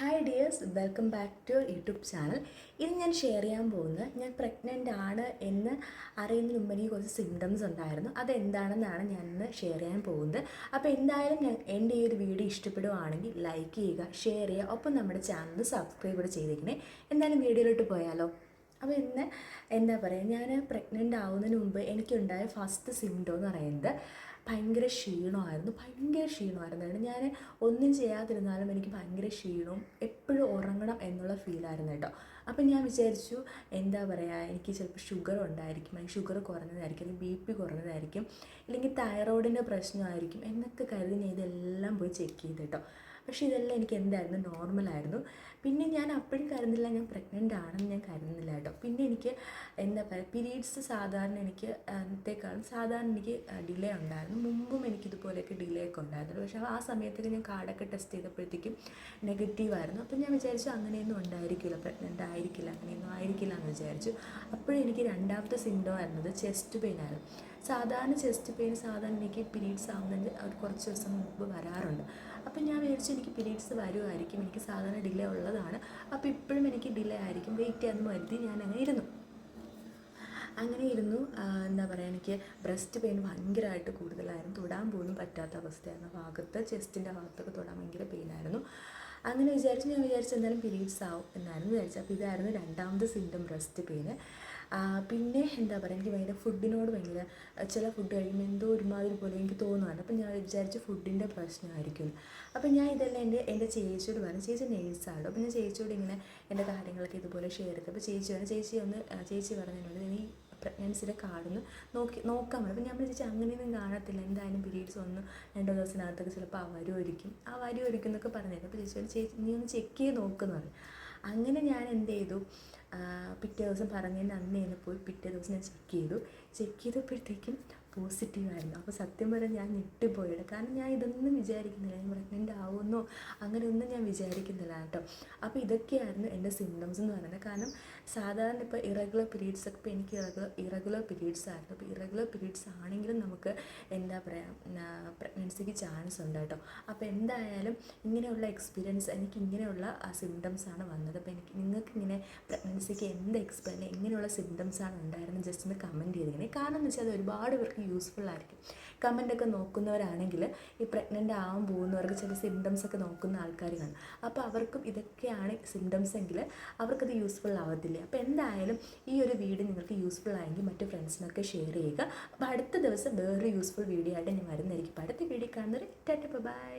Hi dears, welcome back to YouTube channel. ഇത് ഞാൻ share ചെയ്യാൻ പോകുന്നത് ഞാൻ പ്രഗ്നൻ്റ് ആണ് എന്ന് അറിയുന്നതിന് മുമ്പ് എനിക്ക് കുറച്ച് സിംറ്റംസ് ഉണ്ടായിരുന്നു. അതെന്താണെന്നാണ് ഞാൻ ഇന്ന് ഷെയർ ചെയ്യാൻ പോകുന്നത്. അപ്പോൾ എന്തായാലും എൻ്റെ ഈ ഒരു വീഡിയോ ഇഷ്ടപ്പെടുവാണെങ്കിൽ ലൈക്ക് ചെയ്യുക, ഷെയർ ചെയ്യുക, ഒപ്പം നമ്മുടെ ചാനൽ സബ്സ്ക്രൈബ് കൂടെ ചെയ്തേക്കണേ. എന്തായാലും വീഡിയോയിലോട്ട് പോയാലോ. അപ്പോൾ ഇന്ന് എന്താ പറയുക, ഞാൻ പ്രഗ്നൻ്റ് ആവുന്നതിന് മുമ്പ് എനിക്കുണ്ടായ ഫസ്റ്റ് സിംറ്റം എന്ന് പറയുന്നത് ഭയങ്കര ക്ഷീണമായിരുന്നു. ഞാൻ ഒന്നും ചെയ്യാതിരുന്നാലും എനിക്ക് ഭയങ്കര ക്ഷീണവും എപ്പോഴും ഉറങ്ങണം എന്നുള്ള ഫീലായിരുന്നു കേട്ടോ. അപ്പം ഞാൻ വിചാരിച്ചു എന്താ പറയുക, എനിക്ക് ചിലപ്പോൾ ഷുഗർ ഉണ്ടായിരിക്കും, അല്ലെങ്കിൽ ഷുഗർ കുറഞ്ഞതായിരിക്കും, അല്ലെങ്കിൽ BP കുറഞ്ഞതായിരിക്കും, അല്ലെങ്കിൽ തൈറോയിഡിൻ്റെ പ്രശ്നമായിരിക്കും എന്നൊക്കെ കരുതി ഞാൻ ഇതെല്ലാം പോയി ചെക്ക് ചെയ്ത് കേട്ടോ. പക്ഷേ ഇതെല്ലാം എനിക്ക് എന്തായിരുന്നു, നോർമലായിരുന്നു. പിന്നെ ഞാൻ അപ്പോഴും കരുതുന്നില്ല ഞാൻ പ്രഗ്നൻ്റ് ആണെന്ന് ഞാൻ കരുതുന്നില്ല കേട്ടോ. പിന്നെ എനിക്ക് എന്താ പറയുക, പീരീഡ്സ് സാധാരണ എനിക്ക് അന്നത്തേക്കാളും സാധാരണ എനിക്ക് ഡിലേ ഉണ്ടായിരുന്നു. മുമ്പും എനിക്കിതുപോലെയൊക്കെ ഡിലേ ഒക്കെ ഉണ്ടായിരുന്നു. പക്ഷേ ആ സമയത്തൊക്കെ ഞാൻ കാർഡൊക്കെ ടെസ്റ്റ് ചെയ്തപ്പോഴത്തേക്കും നെഗറ്റീവായിരുന്നു. അപ്പം ഞാൻ വിചാരിച്ചു അങ്ങനെയൊന്നും ഉണ്ടായിരിക്കില്ല, പ്രഗ്നൻ്റ് ആയിരിക്കില്ല, അങ്ങനെയൊന്നും ആയിരിക്കില്ല എന്ന് വിചാരിച്ചു. അപ്പോഴെനിക്ക് രണ്ടാമത്തെ സിംറ്റം വരുന്നത് ചെസ്റ്റ് പെയിൻ ആയിരുന്നു. സാധാരണ ചെസ്റ്റ് പെയിൻ സാധാരണ എനിക്ക് പീരീഡ്സ് ആവുന്നതിന് കുറച്ച് ദിവസം മുമ്പ് വരാറുണ്ട്. അപ്പം ഞാൻ വിചാരിച്ചു എനിക്ക് പീരീഡ്സ് വരുമായിരിക്കും, എനിക്ക് സാധാരണ ഡിലേ ഉള്ളതാണ്, അപ്പോൾ ഇപ്പോഴും എനിക്ക് ഡിലേ ആയിരിക്കും, വെയിറ്റ് ചെയ്യാമെന്ന് കരുതി ഞാൻ അങ്ങനെ ഇരുന്നു. എന്താ പറയുക, എനിക്ക് ബ്രസ്റ്റ് പെയിൻ ഭയങ്കരമായിട്ട് കൂടുതലായിരുന്നു, തൊടാൻ പോലും പറ്റാത്ത അവസ്ഥയായിരുന്നു. ഭാഗത്ത് ചെസ്റ്റിൻ്റെ ഭാഗത്തൊക്കെ തൊടാൻ ഭയങ്കര പെയിനായിരുന്നു. അങ്ങനെ ഞാൻ വിചാരിച്ചു എന്തായാലും പീരീഡ്സ് ആവും എന്നായിരുന്നു വിചാരിച്ചത്. അപ്പോൾ ഇതായിരുന്നു രണ്ടാമത്തെ സിംറ്റം, ബ്രസ്റ്റ് പെയിന്. പിന്നെ എന്താ പറയുക, എനിക്ക് ഭയങ്കര ഫുഡിനോട് ഭയങ്കര ചില ഫുഡ് കഴിക്കുമ്പോൾ എന്തോ ഒരുമാതിരി പോലെ എനിക്ക് തോന്നുമായിരുന്നു. അപ്പം ഞാൻ വിചാരിച്ചു ഫുഡിൻ്റെ പ്രശ്നമായിരിക്കും. അപ്പം ഞാൻ ഇതെല്ലാം എൻ്റെ ചേച്ചിയോട് പറഞ്ഞു. ചേച്ചി നേഴ്സാണ്. അപ്പം ഞാൻ ചേച്ചിയോട് ഇങ്ങനെ എൻ്റെ കാര്യങ്ങളൊക്കെ ഇതുപോലെ ഷെയർ ചെയ്തു. അപ്പോൾ ചേച്ചി പറഞ്ഞു എന്നോട്, നീ പ്രഗ്നൻസിയുടെ കാർഡൊന്ന് നോക്കാൻ പറ്റും. അപ്പം ഞാൻ ചേച്ചി അങ്ങനെയൊന്നും കാണത്തില്ല, എന്തായാലും പീരീഡ്സ് 1-2 ദിവസത്തിനകത്തൊക്കെ ചിലപ്പോൾ വരുമായിരിക്കും എന്നൊക്കെ പറഞ്ഞിരുന്നു. അപ്പോൾ ചേച്ചി നീ ഒന്ന് ചെക്ക് ചെയ്ത് നോക്കുമെന്ന് പറഞ്ഞു. അങ്ങനെ ഞാൻ എന്ത് ചെയ്തു, പിറ്റേ ദിവസം പറഞ്ഞതിൻ്റെ അന്ന് തന്നെ പോയി പിറ്റേ ദിവസം ഞാൻ ചെക്ക് ചെയ്തപ്പോഴത്തേക്കും പോസിറ്റീവായിരുന്നു. അപ്പോൾ സത്യം പറഞ്ഞാൽ ഞാൻ ഞെട്ടിപ്പോയത്. കാരണം ഞാൻ ഇതൊന്നും വിചാരിക്കുന്നില്ല, ഞാൻ പ്രഗ്നൻ്റ് ആവുമെന്നോ അങ്ങനെയൊന്നും ഞാൻ വിചാരിക്കുന്നില്ല കേട്ടോ. അപ്പോൾ ഇതൊക്കെയായിരുന്നു എൻ്റെ സിംറ്റംസ് എന്ന് പറയുന്നത്. കാരണം സാധാരണ ഇപ്പോൾ ഇറഗുലർ പീരീഡ്സ് ഒക്കെ, ഇപ്പോൾ എനിക്ക് ഇറഗുലർ പീരീഡ്സ് ആയിരുന്നു. അപ്പോൾ ഇറഗുലർ പീരീഡ്സ് ആണെങ്കിലും നമുക്ക് എന്താ പറയുക, പ്രഗ്നൻസിക്ക് ചാൻസ് ഉണ്ട് കേട്ടോ. അപ്പോൾ എന്തായാലും ഇങ്ങനെയുള്ള എക്സ്പീരിയൻസ്, എനിക്ക് ഇങ്ങനെയുള്ള സിംറ്റംസാണ് വന്നത്. അപ്പോൾ നിങ്ങൾക്കിങ്ങനെ പ്രഗ്നൻസിക്ക് എങ്ങനെയുള്ള സിംറ്റംസാണ് ഉണ്ടായിരുന്നത് ജസ്റ്റ് ഒന്ന് കമൻറ്റ് ചെയ്തിരിക്കണേ. കാരണം എന്ന് വെച്ചാൽ അത് ഒരുപാട് പേർക്ക് യൂസ്ഫുൾ ആയിരിക്കും. കമൻ്റൊക്കെ നോക്കുന്നവരാണെങ്കിൽ ഈ പ്രഗ്നൻ്റ് ആവാൻ പോകുന്നവർക്ക് ചില സിംറ്റംസൊക്കെ നോക്കുന്ന ആൾക്കാർ കാണും. അപ്പോൾ അവർക്കും ഇതൊക്കെയാണ് സിംറ്റംസ് എങ്കിൽ അവർക്കത് യൂസ്ഫുൾ ആവത്തില്ല. അപ്പോൾ എന്തായാലും ഈ ഒരു വീഡിയോ നിങ്ങൾക്ക് യൂസ്ഫുൾ ആയെങ്കിൽ മറ്റു ഫ്രണ്ട്സിനൊക്കെ ഷെയർ ചെയ്യുക. അപ്പോൾ അടുത്ത ദിവസം വേറൊരു യൂസ്ഫുൾ വീഡിയോ ആയിട്ട് ഞാൻ വരുന്നതായിരിക്കും. അപ്പോൾ അടുത്ത വീഡിയോ കാണുന്നവർ ടാറ്റ ബൈ.